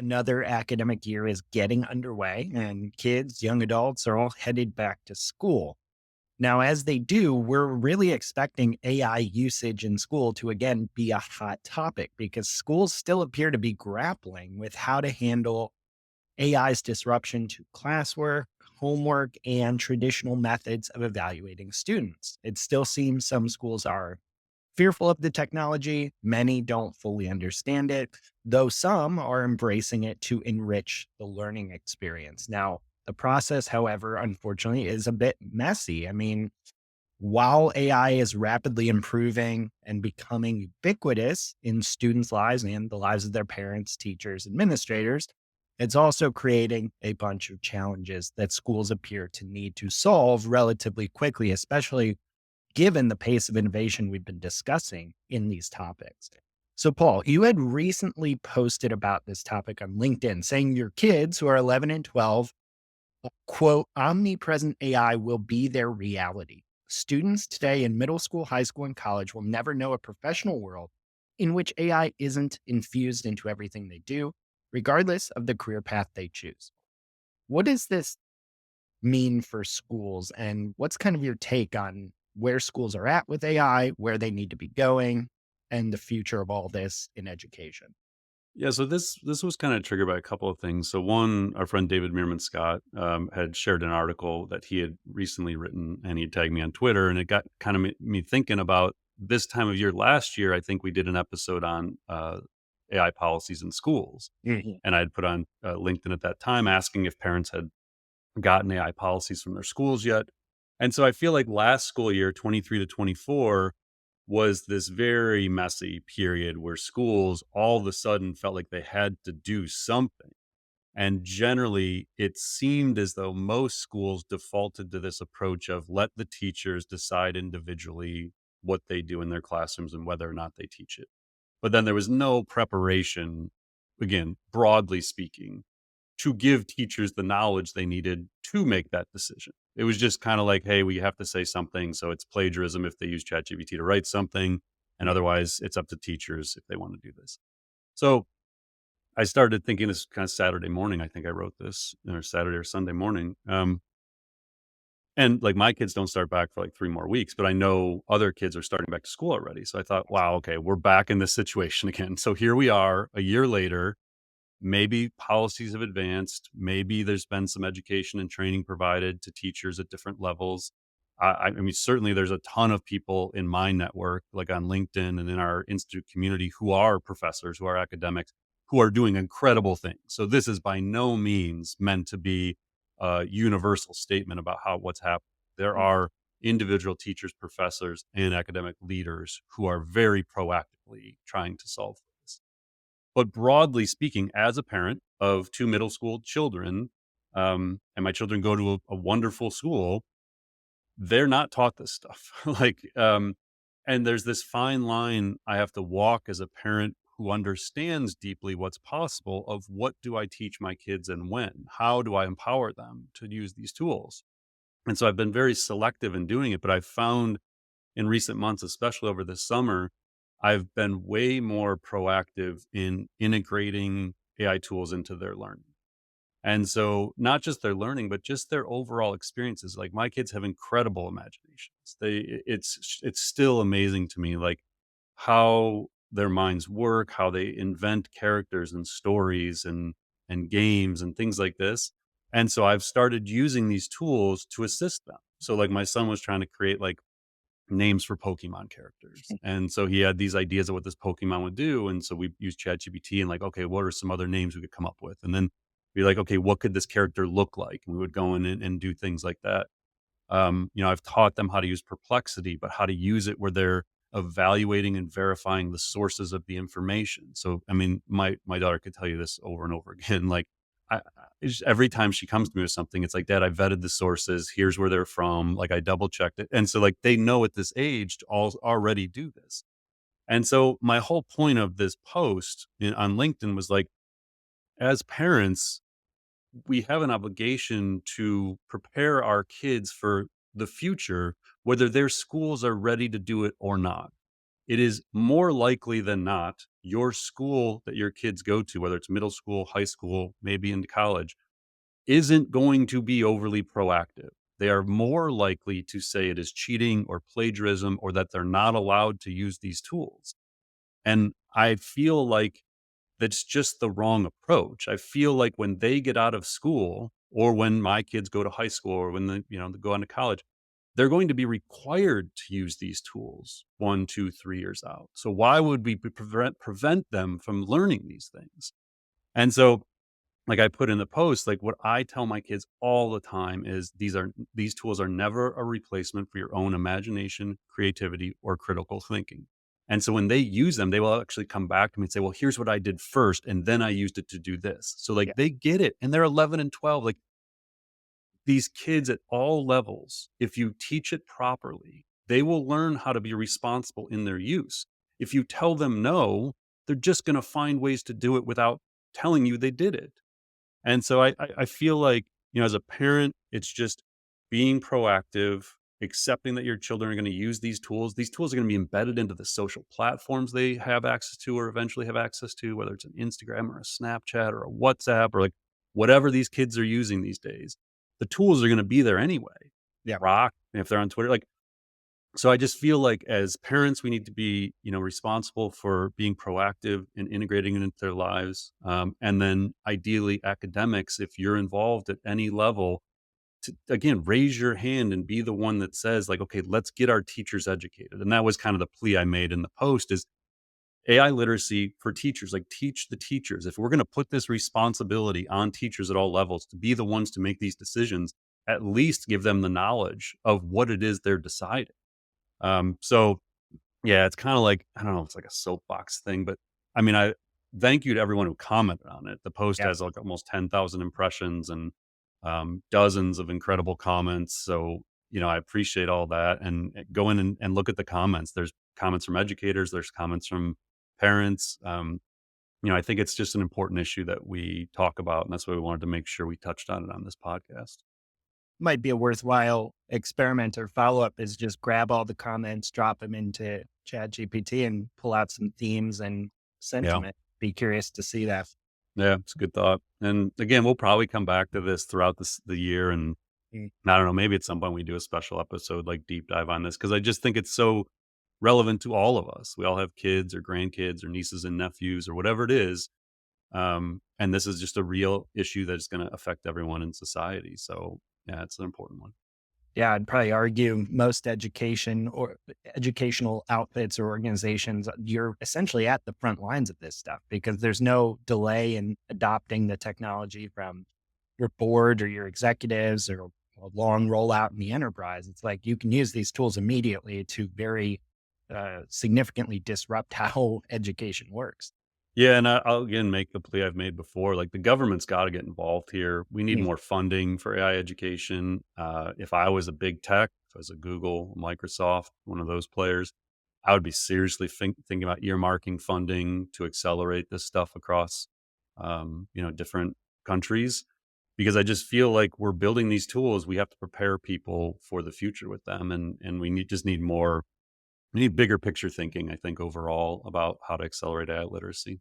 Another academic year is getting underway, and kids, young adults are all headed back to school. Now, as they do, we're really expecting AI usage in school to again be a hot topic because schools still appear to be grappling with how to handle AI's disruption to classwork, homework, and traditional methods of evaluating students. It still seems some schools are fearful of the technology. Many don't fully understand it, though some are embracing it to enrich the learning experience. Now, the process, however, unfortunately, is a bit messy. I mean, while AI is rapidly improving and becoming ubiquitous in students' lives and the lives of their parents, teachers, administrators, it's also creating a bunch of challenges that schools appear to need to solve relatively quickly, especially given the pace of innovation we've been discussing in these topics. So, Paul, you had recently posted about this topic on LinkedIn, saying your kids who are 11 and 12, quote, omnipresent AI will be their reality. Students today in middle school, high school, and college will never know a professional world in which AI isn't infused into everything they do, regardless of the career path they choose. What does this mean for schools? And what's kind of your take on where schools are at with AI, where they need to be going, and the future of all this in education? Yeah, so this was kind of triggered by a couple of things. So one, our friend David Meerman Scott had shared an article that he had recently written, and he tagged me on Twitter, and it got kind of me thinking about this time of year last year. I think we did an episode on AI policies in schools, Mhm. and I had put on LinkedIn at that time asking if parents had gotten AI policies from their schools yet. And so I feel like last school year, 23 to 24, was this very messy period where schools all of a sudden felt like they had to do something. And generally, it seemed as though most schools defaulted to this approach of let the teachers decide individually what they do in their classrooms and whether or not they teach it. But then there was no preparation, again, broadly speaking, to give teachers the knowledge they needed to make that decision. It was just kind of like, hey, we have to say something. So it's plagiarism if they use ChatGPT to write something. And otherwise, it's up to teachers if they want to do this. So I started thinking this kind of Saturday morning. I think I wrote this, or Saturday or Sunday morning. And like my kids don't start back for like 3 more weeks, but I know other kids are starting back to school already. So I thought, wow, okay, we're back in this situation again. So here we are a year later. Maybe policies have advanced. Maybe there's been some education and training provided to teachers at different levels. I mean, certainly there's a ton of people in my network, like on LinkedIn and in our institute community, who are professors, who are academics, who are doing incredible things. So this is by no means meant to be a universal statement about how what's happening. There are individual teachers, professors, and academic leaders who are very proactively trying to solve this. But broadly speaking, as a parent of 2 middle school children, and my children go to a wonderful school, they're not taught this stuff. And there's this fine line I have to walk as a parent who understands deeply what's possible of what do I teach my kids and when? How do I empower them to use these tools? And so I've been very selective in doing it, but I've found in recent months, especially over this summer, I've been way more proactive in integrating AI tools into their learning. And so not just their learning, but just their overall experiences. Like my kids have incredible imaginations. It's still amazing to me, like how their minds work, how they invent characters and stories and games and things like this. And so I've started using these tools to assist them. So like my son was trying to create like names for Pokemon characters. And so he had these ideas of what this Pokemon would do. And so we used ChatGPT and like, okay, what are some other names we could come up with? And then be like, okay, what could this character look like? And we would go in and do things like that. I've taught them how to use Perplexity, but how to use it where they're evaluating and verifying the sources of the information. So, I mean, my daughter could tell you this over and over again. Like, every time she comes to me with something, it's like, Dad, I vetted the sources. Here's where they're from. Like, I double checked it, and so like they know at this age to all already do this. And so, my whole point of this post on LinkedIn was like, as parents, we have an obligation to prepare our kids for the future, whether their schools are ready to do it or not. It is more likely than not, your school that your kids go to, whether it's middle school, high school, maybe into college, isn't going to be overly proactive. They are more likely to say it is cheating or plagiarism or that they're not allowed to use these tools. And I feel like that's just the wrong approach. I feel like when they get out of school or when my kids go to high school or when they go on to college, they're going to be required to use these tools 1, 2, 3 years out. So why would we prevent them from learning these things? And so, like I put in the post, like what I tell my kids all the time is these tools are never a replacement for your own imagination, creativity, or critical thinking. And so when they use them, they will actually come back to me and say, "Well, here's what I did first, and then I used it to do this." So like Yeah. they get it, and they're 11 and 12. Like these kids at all levels, if you teach it properly, they will learn how to be responsible in their use. If you tell them no, they're just going to find ways to do it without telling you they did it. And so I feel like, as a parent, it's just being proactive, accepting that your children are going to use these tools. These tools are going to be embedded into the social platforms they have access to or eventually have access to, whether it's an Instagram or a Snapchat or a WhatsApp or like whatever these kids are using these days. The tools are going to be there anyway. Yeah. Rock, if they're on Twitter, like so I just feel like as parents, we need to be, responsible for being proactive and integrating it into their lives. And then ideally academics, if you're involved at any level, to again, raise your hand and be the one that says like, okay, let's get our teachers educated. And that was kind of the plea I made in the post is AI literacy for teachers, like teach the teachers. If we're going to put this responsibility on teachers at all levels to be the ones to make these decisions, at least give them the knowledge of what it is they're deciding. So yeah, it's kind of like, I don't know, it's like a soapbox thing, but I mean, I thank you to everyone who commented on it. The post Yeah. has like almost 10,000 impressions and dozens of incredible comments. So, I appreciate all that and go in and look at the comments. There's comments from educators, there's comments from parents. I think it's just an important issue that we talk about. And that's why we wanted to make sure we touched on it on this podcast. Might be a worthwhile experiment or follow up is just grab all the comments, drop them into Chat GPT and pull out some themes and Yeah. sentiment. Be curious to see that. Yeah, it's a good thought. And again, we'll probably come back to this throughout the year, and Mm. I don't know, maybe at some point we do a special episode like deep dive on this because I just think it's so relevant to all of us. We all have kids or grandkids or nieces and nephews or whatever it is. And this is just a real issue that's going to affect everyone in society. So yeah, it's an important one. Yeah, I'd probably argue most educational outfits or organizations, you're essentially at the front lines of this stuff because there's no delay in adopting the technology from your board or your executives or a long rollout in the enterprise. It's like you can use these tools immediately to very significantly disrupt how education works. Yeah, and I'll again make the plea I've made before. Like the government's got to get involved here. We need Mm. more funding for AI education. If I was a big tech, if I was a Google, Microsoft, one of those players, I would be seriously thinking about earmarking funding to accelerate this stuff across, different countries. Because I just feel like we're building these tools. We have to prepare people for the future with them, and we need more. We need bigger picture thinking. I think overall about how to accelerate AI literacy.